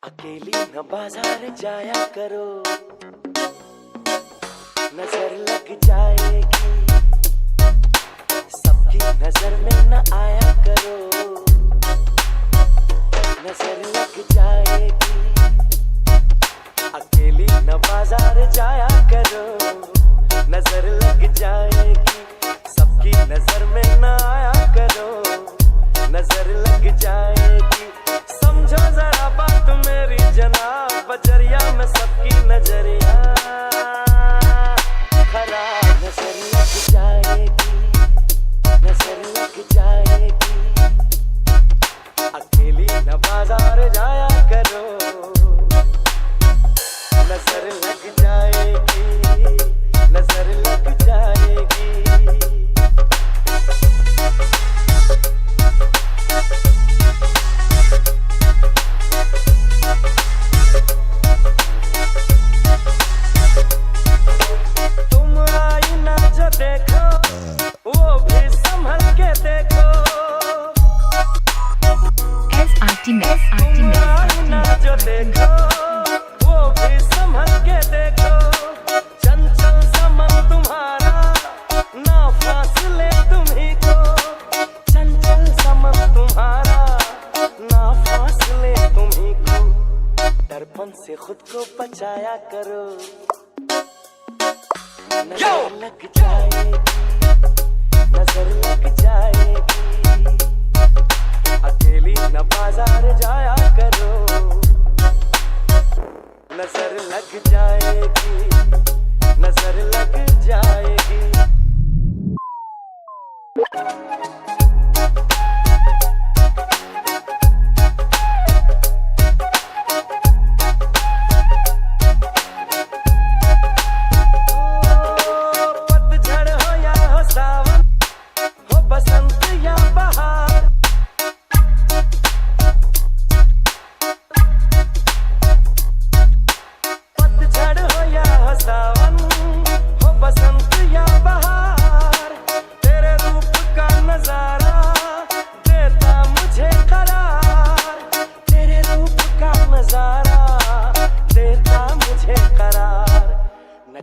अकेली न बाजार जाया करो, नजर लग जाएगी, सबकी नजर में न आया करो, नजर लग जाएगी। अकेली न बाजार जाया करो, नजर लग जाएगी, सबकी नजर में न आया करो, नजर लग जाएगी। समझो जरा बात मेरी जनाब, बजरिया में सबकी नजरिया खराब। नजर लग जाएगी, नजर लग जाएगी। अकेली न बाजार जाया करो, नजर लग जाएगी, नजर लग जाएगी। देखो वो भी संभल के देखो, जो देखो वो भी संभल के देखो। चंचल समन तुम्हारा ना फासले तुम्ही को, चंचल समन तुम्हारा ना फासले तुम्ही को। दर्पण से खुद को बचाया करो, नजर लग जाएगी, नजर लग जाएगी। अकेली न बाजार जाया करो, नजर लग जाएगी, नजर लग जाएगी।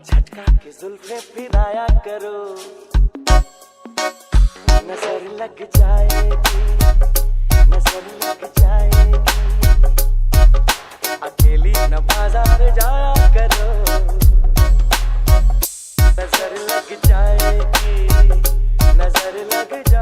झटका के जुल्फे फिराया करो, नजर लग जाएगी, नजर लग जाएगी। अकेली न बाजार जाया करो, नजर लग जाएगी, नजर लग जाएगी।